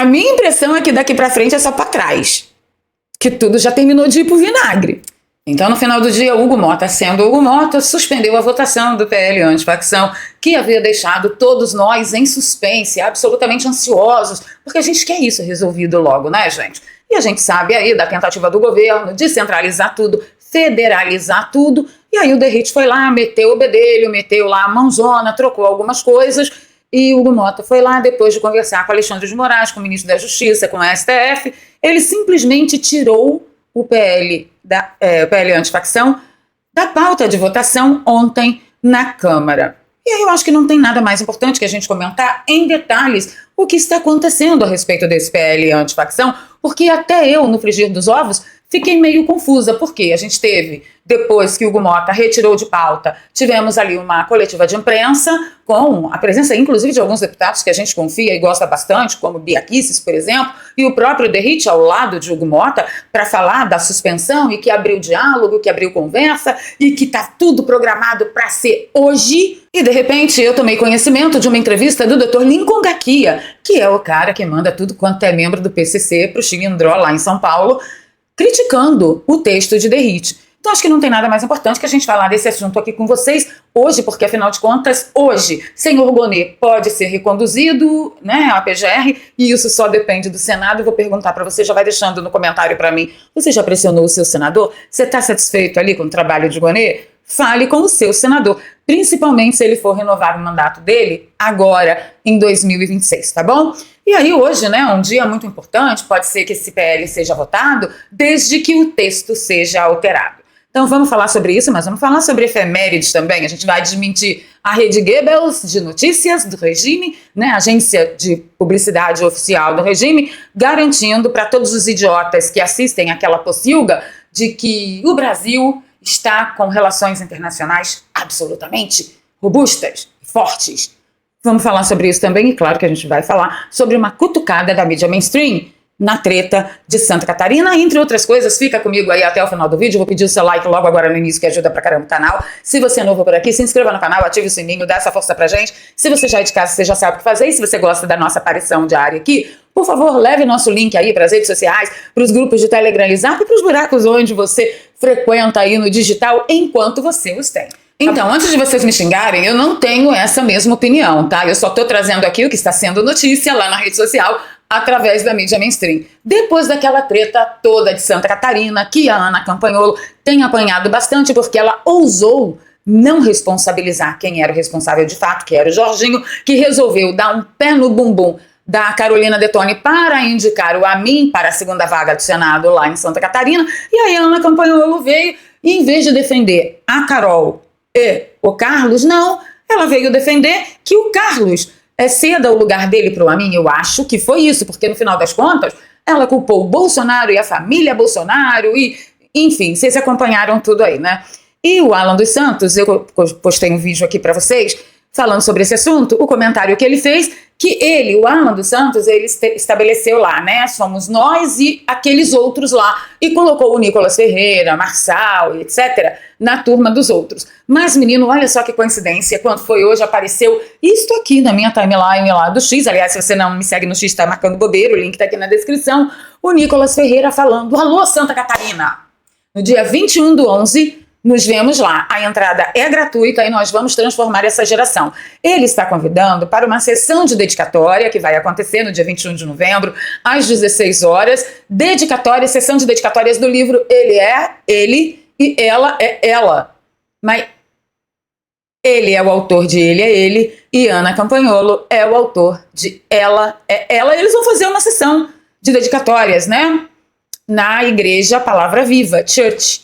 A minha impressão é que daqui pra frente é só pra trás, que tudo já terminou de ir pro vinagre. Então, no final do dia, Hugo Mota, sendo Hugo Mota, suspendeu a votação do PL antifacção, que havia deixado todos nós em suspense, absolutamente ansiosos, porque a gente quer isso resolvido logo, né, gente? E a gente sabe aí da tentativa do governo de centralizar tudo, federalizar tudo, e aí o Derrite foi lá, meteu o bedelho, meteu lá a mãozona, trocou algumas coisas, e Hugo Mota foi lá, depois de conversar com Alexandre de Moraes, com o ministro da Justiça, com a STF, ele simplesmente tirou o PL antifacção da pauta de votação ontem na Câmara. E aí eu acho que não tem nada mais importante que a gente comentar em detalhes o que está acontecendo a respeito desse PL antifacção, porque até eu, no frigir dos ovos, fiquei meio confusa, porque a gente teve, depois que Hugo Mota retirou de pauta, tivemos ali uma coletiva de imprensa com a presença, inclusive, de alguns deputados que a gente confia e gosta bastante, como Bia Kicis, por exemplo, e o próprio Derrite ao lado de Hugo Mota, para falar da suspensão e que abriu diálogo, que abriu conversa e que está tudo programado para ser hoje. E, de repente, eu tomei conhecimento de uma entrevista do Dr. Lincoln Gaquia, que é o cara que manda tudo quanto é membro do PCC para o Chilindró, lá em São Paulo, criticando o texto de Derrite. Então acho que não tem nada mais importante que a gente falar desse assunto aqui com vocês hoje, porque afinal de contas, hoje, senhor Gonê pode ser reconduzido, né, a PGR, e isso só depende do Senado. Eu vou perguntar para você, já vai deixando no comentário para mim, você já pressionou o seu senador? Você está satisfeito ali com o trabalho de Gonê? Fale com o seu senador, principalmente se ele for renovar o mandato dele agora em 2026, tá bom? E aí hoje, né, um dia muito importante, pode ser que esse PL seja votado desde que o texto seja alterado. Então vamos falar sobre isso, mas vamos falar sobre efemérides também. A gente vai desmentir a Rede Goebbels de notícias do regime, né, agência de publicidade oficial do regime, garantindo para todos os idiotas que assistem aquela pocilga de que o Brasil está com relações internacionais absolutamente robustas e fortes. Vamos falar sobre isso também, e claro que a gente vai falar sobre uma cutucada da mídia mainstream na treta de Santa Catarina, entre outras coisas. Fica comigo aí até o final do vídeo, vou pedir o seu like logo agora no início, que ajuda pra caramba o canal. Se você é novo por aqui, se inscreva no canal, ative o sininho, dá essa força pra gente. Se você já é de casa, você já sabe o que fazer, e se você gosta da nossa aparição diária aqui, por favor, leve nosso link aí para as redes sociais, para os grupos de Telegram e Zap, e para os buracos onde você frequenta aí no digital enquanto você os tem. Então, antes de vocês me xingarem, eu não tenho essa mesma opinião, tá? Eu só tô trazendo aqui o que está sendo notícia lá na rede social através da mídia mainstream. Depois daquela treta toda de Santa Catarina, que a Ana Campanholo tem apanhado bastante porque ela ousou não responsabilizar quem era o responsável de fato, que era o Jorginho, que resolveu dar um pé no bumbum da Carolina Detoni para indicar o Amin para a segunda vaga do Senado lá em Santa Catarina. E aí a Ana Campanholo veio e, em vez de defender a Carol e o Carlos, não, ela veio defender que o Carlos ceda o lugar dele para o Amin. Eu acho que foi isso, porque no final das contas ela culpou o Bolsonaro e a família Bolsonaro e, enfim, vocês acompanharam tudo aí, né? E o Alan dos Santos, eu postei um vídeo aqui para vocês falando sobre esse assunto, o comentário que ele fez, que ele, o Alan dos Santos, ele estabeleceu lá, né, somos nós e aqueles outros lá, e colocou o Nicolas Ferreira, Marçal, etc., na turma dos outros. Mas, menino, olha só que coincidência, quando foi hoje, apareceu isto aqui na minha timeline lá do X. Aliás, se você não me segue no X, tá marcando bobeira, o link tá aqui na descrição. O Nicolas Ferreira falando: alô, Santa Catarina! No dia 21/11, nos vemos lá. A entrada é gratuita e nós vamos transformar essa geração. Ele está convidando para uma sessão de dedicatória que vai acontecer no dia 21 de novembro, às 16 horas. Dedicatória, sessão de dedicatórias do livro Ele é Ele e Ela é Ela. Mas ele é o autor de Ele é Ele e Ana Campanholo é o autor de Ela é Ela. Eles vão fazer uma sessão de dedicatórias, né? Na igreja Palavra Viva, Church.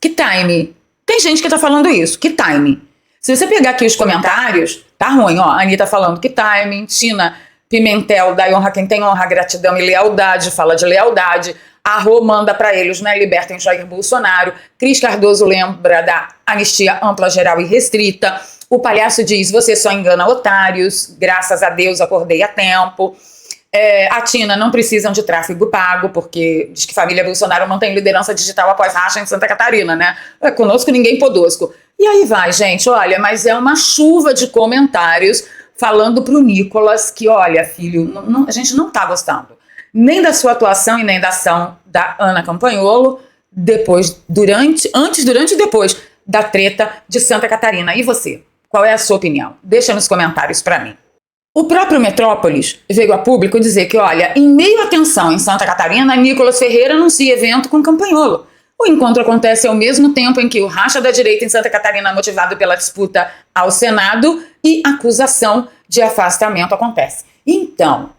Que time? Tem gente que tá falando isso, que time? Se você pegar aqui os comentários, tá ruim, ó. A Anitta falando que time, Tina Pimentel, dá honra quem tem honra, gratidão e lealdade, fala de lealdade. A Rô manda pra eles, né, libertem Jair Bolsonaro. Cris Cardoso lembra da anistia ampla, geral e restrita. O palhaço diz, você só engana otários, graças a Deus acordei a tempo. A Tina, não precisam de tráfego pago, porque diz que família Bolsonaro mantém liderança digital após racha em Santa Catarina, né? Conosco ninguém podosco. E aí vai, gente, olha, mas é uma chuva de comentários falando pro Nicolas que, olha, filho, a gente não tá gostando nem da sua atuação e nem da ação da Ana Campagnolo antes, durante e depois da treta de Santa Catarina. E você? Qual é a sua opinião? Deixa nos comentários para mim. O próprio Metrópolis veio a público dizer que, olha, em meio à tensão em Santa Catarina, Nicolas Ferreira anuncia evento com Campagnolo. O encontro acontece ao mesmo tempo em que o racha da direita em Santa Catarina, motivado pela disputa ao Senado, e acusação de afastamento acontece. Então,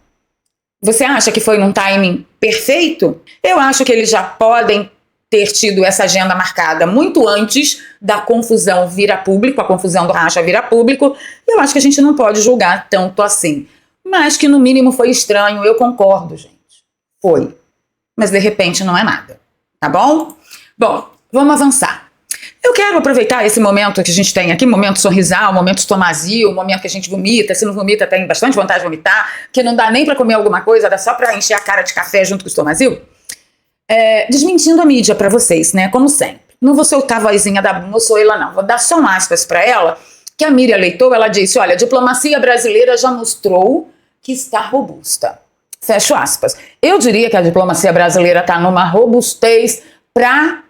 você acha que foi num timing perfeito? Eu acho que eles já podem ter tido essa agenda marcada muito antes da confusão vir a público, a confusão do racha vir a público, e eu acho que a gente não pode julgar tanto assim. Mas que no mínimo foi estranho, eu concordo, gente. Foi. Mas de repente não é nada, tá bom? Bom, vamos avançar. Eu quero aproveitar esse momento que a gente tem aqui, momento sorrisal, momento estomazil, momento que a gente vomita, se não vomita tem bastante vontade de vomitar, que não dá nem pra comer alguma coisa, dá só pra encher a cara de café junto com o estomazil. Desmentindo a mídia pra vocês, né, como sempre. Não vou soltar a vozinha da moçoila, não. Vou dar só um aspas pra ela, que a Miriam Leitão, ela disse, olha, a diplomacia brasileira já mostrou que está robusta. Fecho aspas. Eu diria que a diplomacia brasileira tá numa robustez pra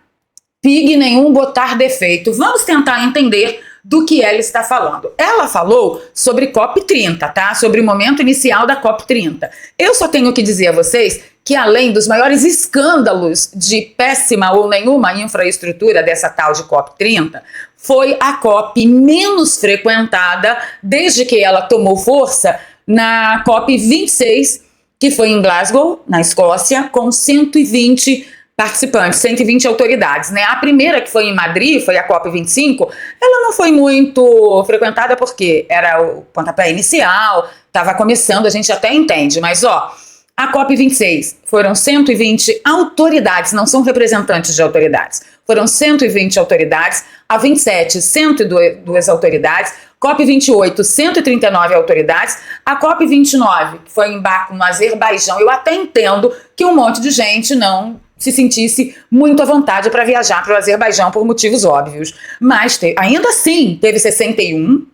pig nenhum botar defeito. Vamos tentar entender do que ela está falando. Ela falou sobre COP30, tá? Sobre o momento inicial da COP30. Eu só tenho que dizer a vocês que além dos maiores escândalos de péssima ou nenhuma infraestrutura dessa tal de COP30, foi a COP menos frequentada desde que ela tomou força na COP26, que foi em Glasgow, na Escócia, com 120 participantes, 120 autoridades, né? A primeira, que foi em Madrid, foi a COP25, ela não foi muito frequentada porque era o pontapé inicial, estava começando, a gente até entende, mas ó, a COP26 foram 120 autoridades, não são representantes de autoridades, foram 120 autoridades, a 27, 102 autoridades, COP28, 139 autoridades, a COP29, que foi em Baku, no Azerbaijão, eu até entendo que um monte de gente não se sentisse muito à vontade para viajar para o Azerbaijão por motivos óbvios. Mas ainda assim teve 61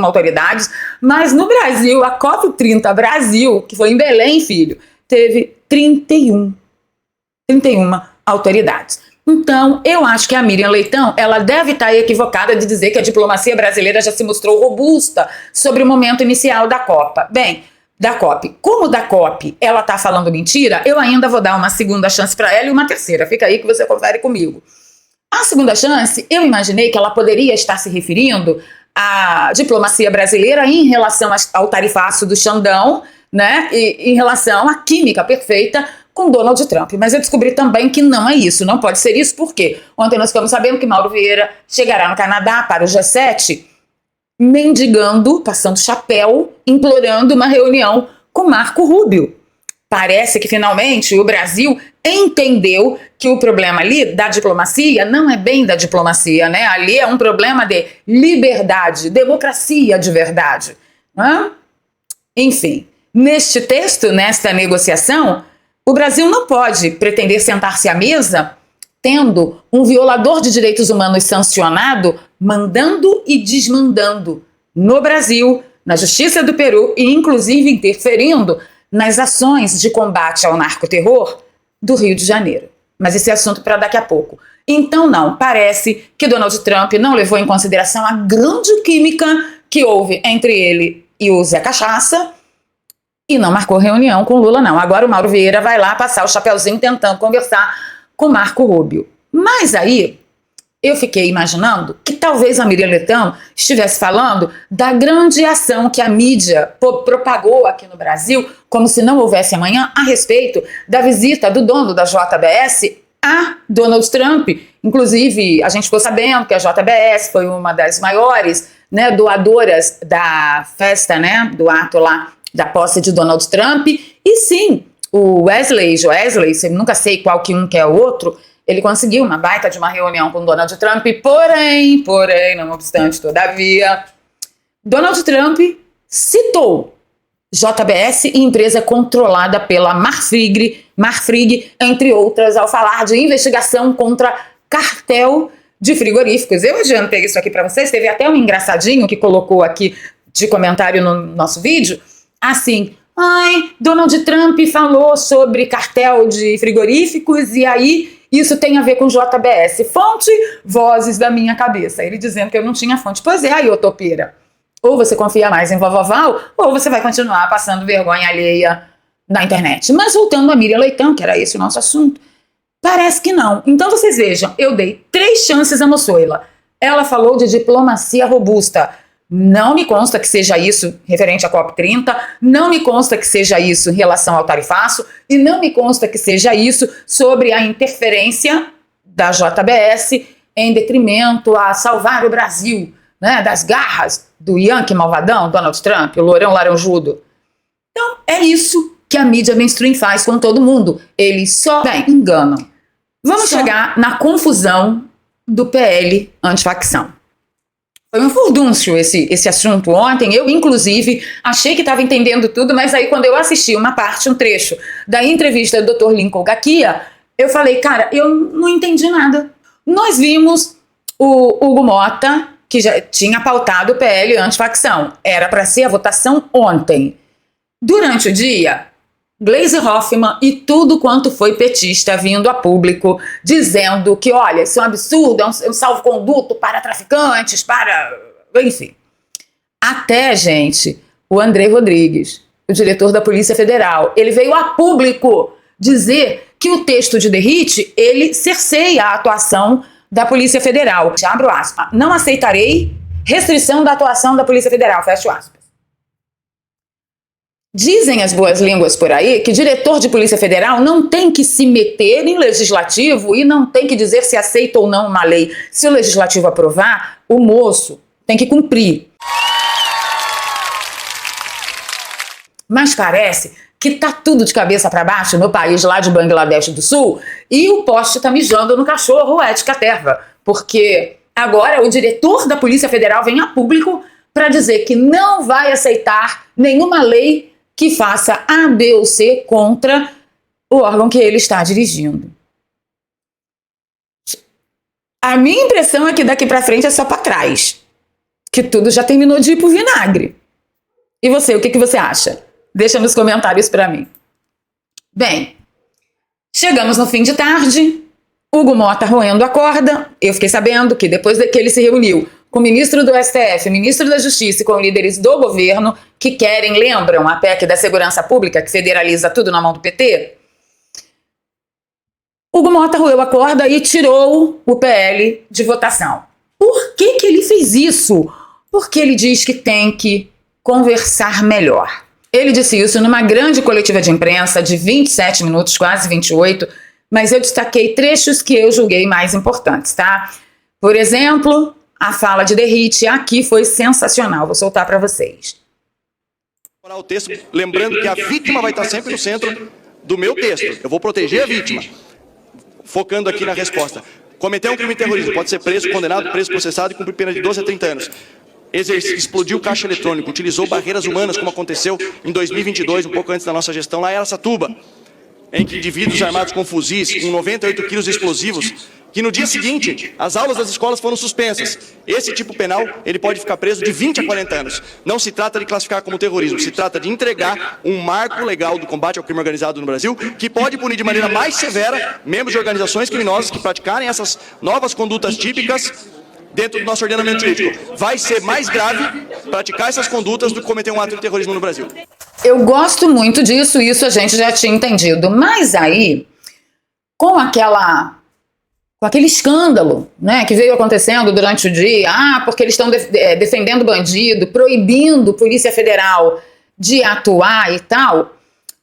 autoridades, mas no Brasil, a COP30 Brasil, que foi em Belém, filho, teve 31 autoridades. Então, eu acho que a Miriam Leitão, ela deve estar equivocada de dizer que a diplomacia brasileira já se mostrou robusta sobre o momento inicial da Copa. Bem, da COP. Como da COP ela tá falando mentira, eu ainda vou dar uma segunda chance para ela e uma terceira. Fica aí que você confere comigo. A segunda chance, eu imaginei que ela poderia estar se referindo à diplomacia brasileira em relação ao tarifaço do Xandão, né? E em relação à química perfeita com Donald Trump. Mas eu descobri também que não é isso, não pode ser isso, porque ontem nós ficamos sabendo que Mauro Vieira chegará no Canadá para o G7, mendigando, passando chapéu, implorando uma reunião com Marco Rubio. Parece que finalmente o Brasil entendeu que o problema ali da diplomacia não é bem da diplomacia, né? Ali é um problema de liberdade, democracia de verdade. Né? Enfim, neste texto, nesta negociação, o Brasil não pode pretender sentar-se à mesa tendo um violador de direitos humanos sancionado, mandando e desmandando no Brasil, na Justiça do Peru e inclusive interferindo nas ações de combate ao narcoterror do Rio de Janeiro. Mas esse é assunto para daqui a pouco. Então não, parece que Donald Trump não levou em consideração a grande química que houve entre ele e o Zé Cachaça e não marcou reunião com Lula não. Agora o Mauro Vieira vai lá passar o chapeuzinho tentando conversar com Marco Rubio. Mas aí eu fiquei imaginando que talvez a Miriam Leitão estivesse falando da grande ação que a mídia propagou aqui no Brasil, como se não houvesse amanhã, a respeito da visita do dono da JBS a Donald Trump. Inclusive, a gente ficou sabendo que a JBS foi uma das maiores, né, doadoras da festa, né, do ato lá da posse de Donald Trump. E sim, o Joesley, nunca sei qual que um que é o outro, ele conseguiu uma baita de uma reunião com Donald Trump, porém, não obstante, todavia, Donald Trump citou JBS e empresa controlada pela Marfrig, entre outras, ao falar de investigação contra cartel de frigoríficos. Eu adiantei isso aqui para vocês, teve até um engraçadinho que colocou aqui de comentário no nosso vídeo, assim, ai, Donald Trump falou sobre cartel de frigoríficos e aí isso tem a ver com JBS. Fonte, vozes da minha cabeça. Ele dizendo que eu não tinha fonte. Pois é, aí, ô topeira. Ou você confia mais em vovó Val, ou você vai continuar passando vergonha alheia na internet. Mas voltando a Miriam Leitão, que era esse o nosso assunto, parece que não. Então vocês vejam, eu dei 3 chances a Moçoila. Ela falou de diplomacia robusta. Não me consta que seja isso referente à COP30, não me consta que seja isso em relação ao tarifaço, e não me consta que seja isso sobre a interferência da JBS em detrimento a salvar o Brasil, né, das garras do Yankee malvadão, Donald Trump, o lourão laranjudo. Então, é isso que a mídia mainstream faz com todo mundo. Eles só enganam. Vamos chegar na confusão do PL antifacção. Foi um furdúncio esse assunto ontem. Eu, inclusive, achei que estava entendendo tudo, mas aí quando eu assisti uma parte, um trecho da entrevista do Dr. Lincoln Gakia, eu falei, cara, eu não entendi nada. Nós vimos o Hugo Mota, que já tinha pautado o PL antifacção. Era para ser a votação ontem. Durante o dia, Gleisi Hoffmann e tudo quanto foi petista vindo a público dizendo que, olha, isso é um absurdo, é um salvo-conduto para traficantes, enfim. Até, gente, o André Rodrigues, o diretor da Polícia Federal, ele veio a público dizer que o texto de Derrite, ele cerceia a atuação da Polícia Federal. Abro aspas. Não aceitarei restrição da atuação da Polícia Federal. Fecho aspas. Dizem as boas línguas por aí que diretor de Polícia Federal não tem que se meter em legislativo e não tem que dizer se aceita ou não uma lei. Se o legislativo aprovar, o moço tem que cumprir. Mas parece que tá tudo de cabeça para baixo no país lá de Bangladesh do Sul e o poste tá mijando no cachorro ética terra, porque agora o diretor da Polícia Federal vem a público para dizer que não vai aceitar nenhuma lei que faça A, B ou C contra o órgão que ele está dirigindo. A minha impressão é que daqui para frente é só para trás, que tudo já terminou de ir pro vinagre. E você, o que você acha? Deixa nos comentários para mim. Bem, chegamos no fim de tarde, Hugo Mota roendo a corda. Eu fiquei sabendo que depois que ele se reuniu com o ministro do STF, ministro da Justiça e com líderes do governo que querem, lembram a PEC da Segurança Pública, que federaliza tudo na mão do PT? Hugo Mota roeu a corda e tirou o PL de votação. Por que ele fez isso? Porque ele diz que tem que conversar melhor. Ele disse isso numa grande coletiva de imprensa de 27 minutos, quase 28, mas eu destaquei trechos que eu julguei mais importantes, tá? Por exemplo, a fala de Derrite aqui foi sensacional. Vou soltar para vocês. O texto, lembrando que a vítima vai estar sempre no centro do meu texto. Eu vou proteger a vítima. Focando aqui na resposta. Cometeu um crime de terrorismo, pode ser preso, condenado, preso, processado e cumprir pena de 12 a 30 anos. Explodiu caixa eletrônico, utilizou barreiras humanas, como aconteceu em 2022, um pouco antes da nossa gestão, lá em Araçatuba, em que indivíduos armados com fuzis, com 98 quilos de explosivos, que no dia seguinte, as aulas das escolas foram suspensas. Esse tipo penal, ele pode ficar preso de 20 a 40 anos. Não se trata de classificar como terrorismo, se trata de entregar um marco legal do combate ao crime organizado no Brasil, que pode punir de maneira mais severa membros de organizações criminosas que praticarem essas novas condutas típicas dentro do nosso ordenamento jurídico. Vai ser mais grave praticar essas condutas do que cometer um ato de terrorismo no Brasil. Eu gosto muito disso, isso a gente já tinha entendido. Mas aí, com aquele escândalo, né, que veio acontecendo durante o dia, porque eles estão defendendo bandido, proibindo Polícia Federal de atuar e tal,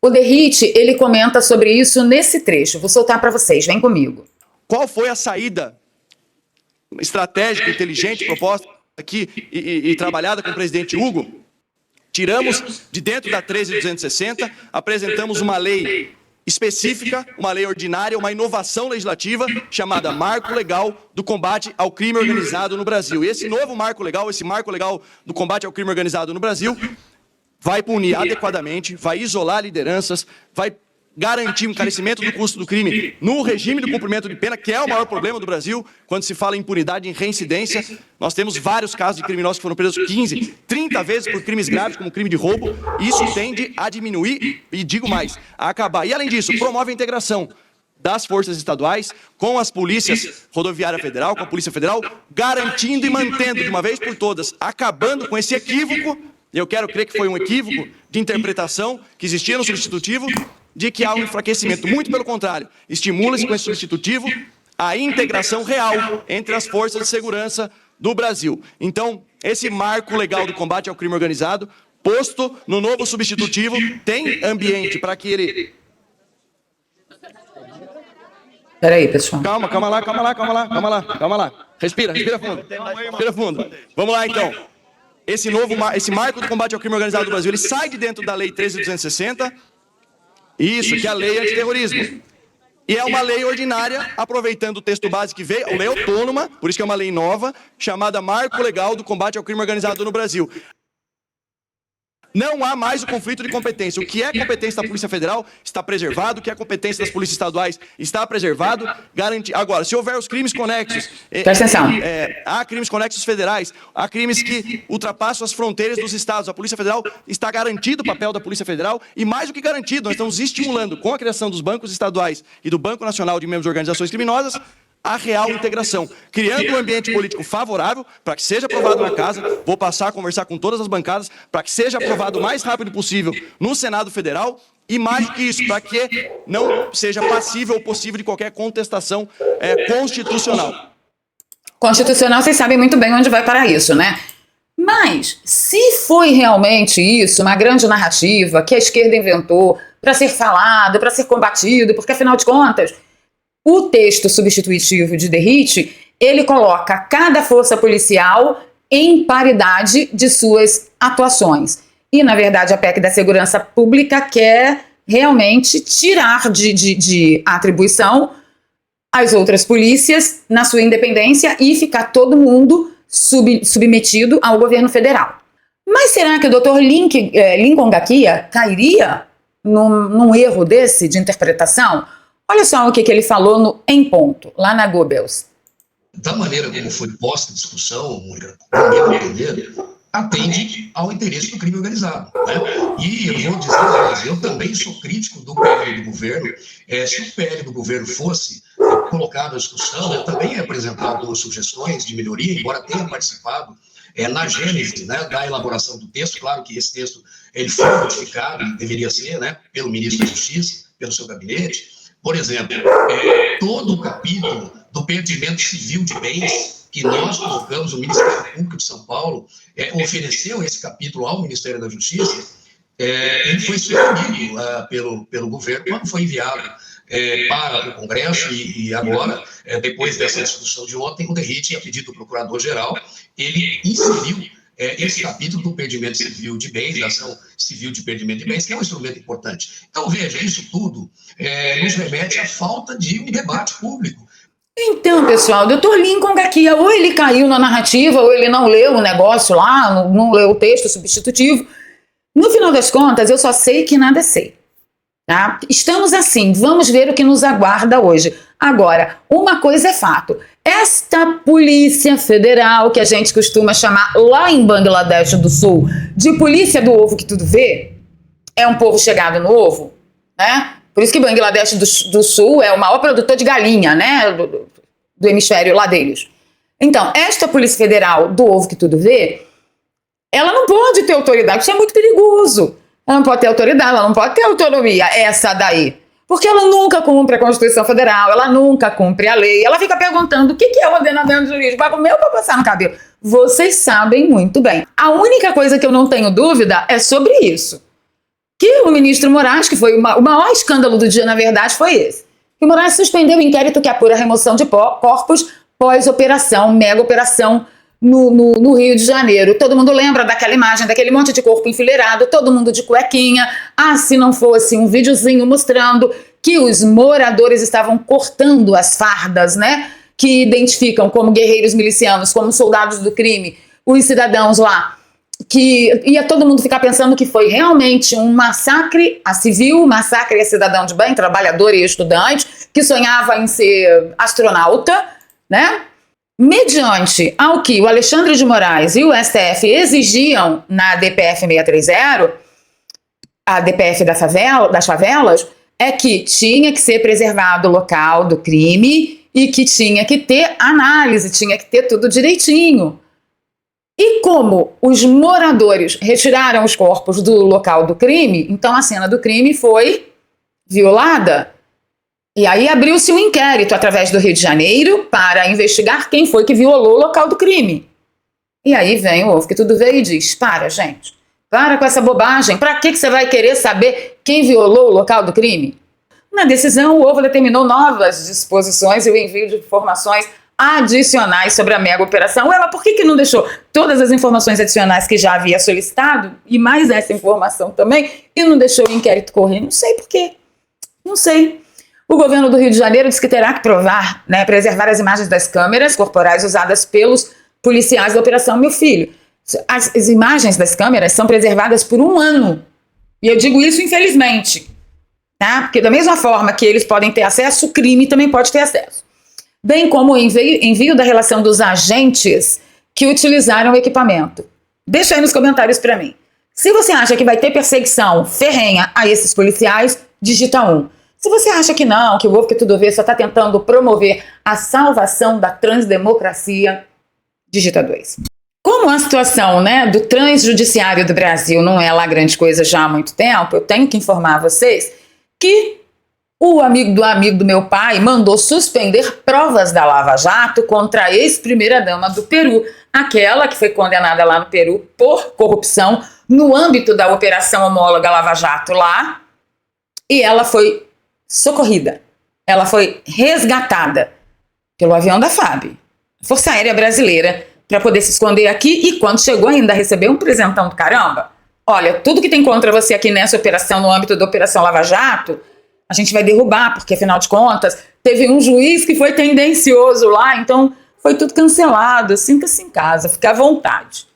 o Derrite, ele comenta sobre isso nesse trecho. Vou soltar para vocês, vem comigo. Qual foi a saída estratégica, inteligente, proposta aqui e trabalhada com o presidente Hugo? Tiramos de dentro da 13.260, apresentamos uma lei específica, uma lei ordinária, uma inovação legislativa chamada Marco Legal do Combate ao Crime Organizado no Brasil. E esse novo marco legal, esse Marco Legal do Combate ao Crime Organizado no Brasil, vai punir adequadamente, vai isolar lideranças, vai garantir um encarecimento do custo do crime no regime do cumprimento de pena, que é o maior problema do Brasil, quando se fala em impunidade e em reincidência. Nós temos vários casos de criminosos que foram presos 15, 30 vezes por crimes graves, como crime de roubo. Isso tende a diminuir e, digo mais, a acabar. E, além disso, promove a integração das forças estaduais com as polícias rodoviária federal, com a Polícia Federal, garantindo e mantendo de uma vez por todas, acabando com esse equívoco, eu quero crer que foi um equívoco de interpretação que existia no substitutivo, de que há um enfraquecimento. Muito pelo contrário, estimula-se com esse substitutivo a integração real entre as forças de segurança do Brasil. Então, esse marco legal do combate ao crime organizado, posto no novo substitutivo, tem ambiente para que ele... Peraí, pessoal. Calma lá. Respira fundo. Vamos lá, então. Esse marco do combate ao crime organizado do Brasil, ele sai de dentro da Lei 13.260, isso, que é a lei antiterrorismo. E é uma lei ordinária, aproveitando o texto base que veio, a lei autônoma, por isso que é uma lei nova, chamada Marco Legal do Combate ao Crime Organizado no Brasil. Não há mais o conflito de competência. O que é competência da Polícia Federal está preservado, o que é competência das polícias estaduais está preservado. Agora, se houver os crimes conexos, Presta atenção. Há crimes conexos federais, há crimes que ultrapassam as fronteiras dos estados. A Polícia Federal está garantido o papel da Polícia Federal e, mais do que garantido, nós estamos estimulando, com a criação dos bancos estaduais e do Banco Nacional de Membros de Organizações Criminosas, a real integração, criando um ambiente político favorável para que seja aprovado na casa. Vou passar a conversar com todas as bancadas para que seja aprovado o mais rápido possível no Senado Federal e, mais do que isso, para que não seja passível ou possível de qualquer contestação constitucional. Constitucional, vocês sabem muito bem onde vai parar isso, né? Mas, se foi realmente isso, uma grande narrativa que a esquerda inventou para ser falado, para ser combatido, porque, afinal de contas, o texto substitutivo de Derrite, ele coloca cada força policial em paridade de suas atuações. E, na verdade, a PEC da Segurança Pública quer realmente tirar de atribuição as outras polícias na sua independência e ficar todo mundo submetido ao governo federal. Mas será que o Dr. Lincoln Gakia cairia num erro desse de interpretação? Olha só o que ele falou no Em Ponto, lá na Goebbels. Da maneira como foi posta a discussão, no meu entender, atende ao interesse do crime organizado, né? E eu vou dizer mais, eu também sou crítico do PL do governo. Se o PL do governo fosse colocado à discussão, eu também ia apresentar algumas sugestões de melhoria, embora tenha participado na gênese, né, da elaboração do texto. Claro que esse texto ele foi modificado, deveria ser, né, pelo ministro da Justiça, pelo seu gabinete. Por exemplo, todo o capítulo do perdimento civil de bens que nós colocamos, o Ministério Público de São Paulo ofereceu esse capítulo ao Ministério da Justiça, ele foi suprimido pelo governo quando foi enviado para o Congresso e agora, depois dessa discussão de ontem, o Derrite, a pedido do Procurador-Geral, ele inseriu esse capítulo do perdimento civil de bens, da ação civil de perdimento de bens, que é um instrumento importante. Então, veja, isso tudo nos remete à falta de um debate público. Então, pessoal, o Dr. Lincoln Gakia, ou ele caiu na narrativa, ou ele não leu o negócio lá, não leu o texto substitutivo. No final das contas, eu só sei que nada sei. Tá? Estamos assim, vamos ver o que nos aguarda hoje. Agora, uma coisa é fato. Esta Polícia Federal, que a gente costuma chamar lá em Bangladesh do Sul de Polícia do Ovo que tudo vê, é um povo chegado no ovo, né? Por isso que Bangladesh do Sul é o maior produtor de galinha, né? Do hemisfério lá deles. Então, esta Polícia Federal do Ovo que tudo vê, ela não pode ter autoridade, isso é muito perigoso. Ela não pode ter autoridade, ela não pode ter autonomia, essa daí. Porque ela nunca cumpre a Constituição Federal, ela nunca cumpre a lei, ela fica perguntando o que é o ordenamento jurídico, vai comer ou vai passar no cabelo? Vocês sabem muito bem. A única coisa que eu não tenho dúvida é sobre isso. Que o ministro Moraes, que foi o maior escândalo do dia, na verdade, foi esse. Que o Moraes suspendeu o inquérito que apura a remoção de corpos pós-operação, mega operação, no Rio de Janeiro. Todo mundo lembra daquela imagem, daquele monte de corpo enfileirado, todo mundo de cuequinha. Se não fosse um videozinho mostrando que os moradores estavam cortando as fardas, né? Que identificam como guerreiros milicianos, como soldados do crime, os cidadãos lá que ia todo mundo ficar pensando que foi realmente um massacre a civil, massacre a cidadão de bem, trabalhador e estudante, que sonhava em ser astronauta, né? Mediante ao que o Alexandre de Moraes e o STF exigiam na DPF 630, a DPF das favelas, é que tinha que ser preservado o local do crime e que tinha que ter análise, tinha que ter tudo direitinho. E como os moradores retiraram os corpos do local do crime, então a cena do crime foi violada. E aí abriu-se um inquérito através do Rio de Janeiro para investigar quem foi que violou o local do crime. E aí vem o Ovo que Tudo Vê e diz, para, gente, para com essa bobagem, para que você vai querer saber quem violou o local do crime? Na decisão, o Ovo determinou novas disposições e o envio de informações adicionais sobre a mega operação. Ué, mas por que não deixou todas as informações adicionais que já havia solicitado, e mais essa informação também, e não deixou o inquérito correr? Não sei por quê. Não sei. O governo do Rio de Janeiro diz que terá que provar, né, preservar as imagens das câmeras corporais usadas pelos policiais da Operação Meu Filho. As imagens das câmeras são preservadas por 1 ano. E eu digo isso infelizmente. Tá? Porque da mesma forma que eles podem ter acesso, o crime também pode ter acesso. Bem como o envio da relação dos agentes que utilizaram o equipamento. Deixa aí nos comentários para mim. Se você acha que vai ter perseguição ferrenha a esses policiais, digita 1. Se você acha que não, que o Ovo que Tudo Vê só está tentando promover a salvação da transdemocracia, digita 2. Como a situação, né, do transjudiciário do Brasil não é lá grande coisa já há muito tempo, eu tenho que informar vocês que o amigo do meu pai mandou suspender provas da Lava Jato contra a ex-primeira-dama do Peru, aquela que foi condenada lá no Peru por corrupção no âmbito da Operação Homóloga Lava Jato lá, e ela foi socorrida, ela foi resgatada pelo avião da FAB, Força Aérea Brasileira, para poder se esconder aqui, e quando chegou ainda recebeu um presentão do caramba. Olha, tudo que tem contra você aqui nessa operação, no âmbito da Operação Lava Jato, a gente vai derrubar, porque afinal de contas, teve um juiz que foi tendencioso lá, então foi tudo cancelado. Sinta-se em casa, fique à vontade.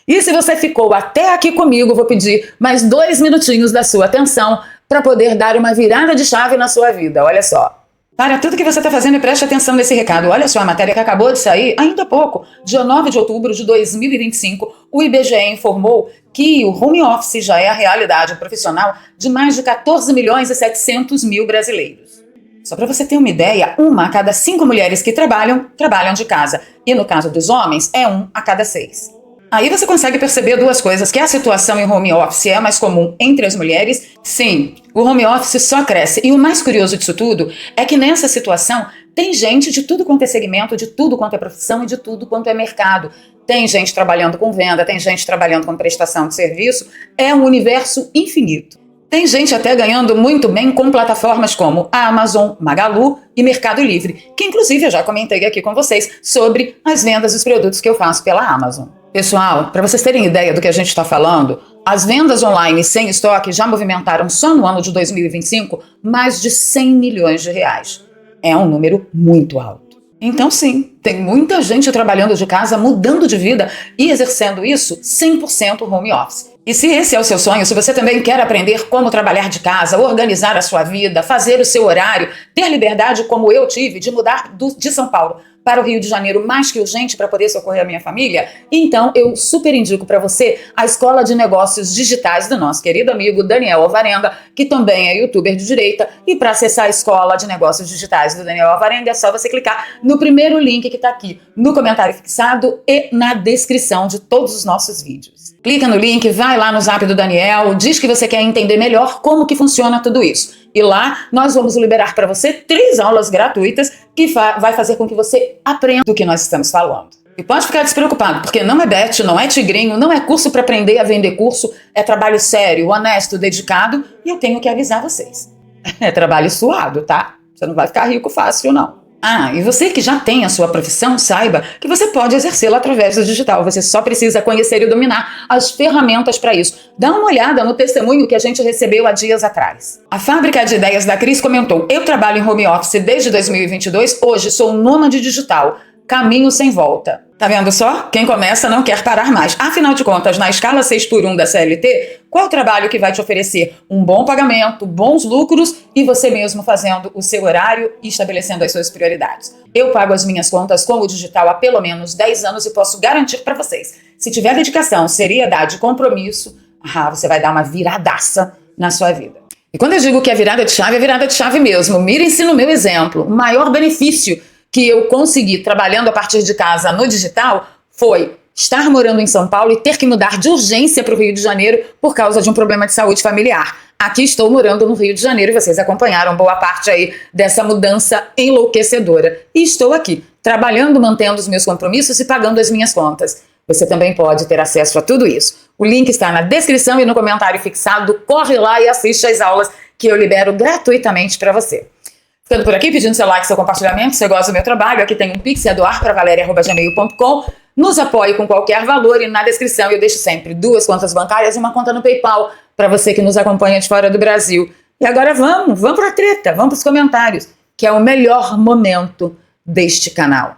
E se você ficou até aqui comigo, vou pedir mais 2 minutinhos da sua atenção para poder dar uma virada de chave na sua vida. Olha só. Para tudo que você está fazendo e preste atenção nesse recado. Olha só, a matéria que acabou de sair, ainda há pouco, dia 9 de outubro de 2025, o IBGE informou que o home office já é a realidade profissional de mais de 14 milhões e 700 mil brasileiros. Só para você ter uma ideia, 1 a cada 5 mulheres que trabalham de casa. E no caso dos homens, é 1 a cada 6. Aí você consegue perceber 2 coisas, que a situação em home office é mais comum entre as mulheres. Sim, o home office só cresce. E o mais curioso disso tudo é que nessa situação tem gente de tudo quanto é segmento, de tudo quanto é profissão e de tudo quanto é mercado. Tem gente trabalhando com venda, tem gente trabalhando com prestação de serviço. É um universo infinito. Tem gente até ganhando muito bem com plataformas como a Amazon, Magalu e Mercado Livre, que inclusive eu já comentei aqui com vocês sobre as vendas dos produtos que eu faço pela Amazon. Pessoal, para vocês terem ideia do que a gente está falando, as vendas online sem estoque já movimentaram só no ano de 2025 mais de 100 milhões de reais. É um número muito alto. Então sim, tem muita gente trabalhando de casa, mudando de vida e exercendo isso 100% home office. E se esse é o seu sonho, se você também quer aprender como trabalhar de casa, organizar a sua vida, fazer o seu horário, ter liberdade como eu tive de mudar de São Paulo para o Rio de Janeiro mais que urgente para poder socorrer a minha família, então eu super indico para você a Escola de Negócios Digitais do nosso querido amigo Daniel Alvarenga, que também é youtuber de direita. E para acessar a Escola de Negócios Digitais do Daniel Alvarenga é só você clicar no primeiro link que está aqui no comentário fixado e na descrição de todos os nossos vídeos. Clica no link, vai lá no Zap do Daniel, diz que você quer entender melhor como que funciona tudo isso. E lá nós vamos liberar para você 3 aulas gratuitas que vai fazer com que você aprenda do que nós estamos falando. E pode ficar despreocupado, porque não é bet, não é tigrinho, não é curso para aprender a vender curso, é trabalho sério, honesto, dedicado, e eu tenho que avisar vocês. É trabalho suado, tá? Você não vai ficar rico fácil, não. Ah, e você que já tem a sua profissão, saiba que você pode exercê-la através do digital. Você só precisa conhecer e dominar as ferramentas para isso. Dá uma olhada no testemunho que a gente recebeu há dias atrás. A Fábrica de Ideias da Cris comentou: eu trabalho em home office desde 2022, hoje sou nômade digital, caminho sem volta. Tá vendo só? Quem começa não quer parar mais. Afinal de contas, na escala 6x1 da CLT, qual o trabalho que vai te oferecer um bom pagamento, bons lucros e você mesmo fazendo o seu horário e estabelecendo as suas prioridades? Eu pago as minhas contas com o digital há pelo menos 10 anos e posso garantir para vocês, se tiver dedicação, seriedade e compromisso, você vai dar uma viradaça na sua vida. E quando eu digo que é virada de chave mesmo. Mirem-se no meu exemplo. O maior benefício que eu consegui trabalhando a partir de casa no digital foi estar morando em São Paulo e ter que mudar de urgência para o Rio de Janeiro por causa de um problema de saúde familiar. Aqui estou morando no Rio de Janeiro e vocês acompanharam boa parte aí dessa mudança enlouquecedora. E estou aqui, trabalhando, mantendo os meus compromissos e pagando as minhas contas. Você também pode ter acesso a tudo isso. O link está na descrição e no comentário fixado. Corre lá e assiste às aulas que eu libero gratuitamente para você. Ficando por aqui, pedindo seu like, seu compartilhamento, se você gosta do meu trabalho, aqui tem um pix, é doarpravaleria@gmail.com. Nos apoie com qualquer valor e na descrição eu deixo sempre 2 contas bancárias e uma conta no PayPal para você que nos acompanha de fora do Brasil. E agora vamos pra treta, vamos pros comentários, que é o melhor momento deste canal.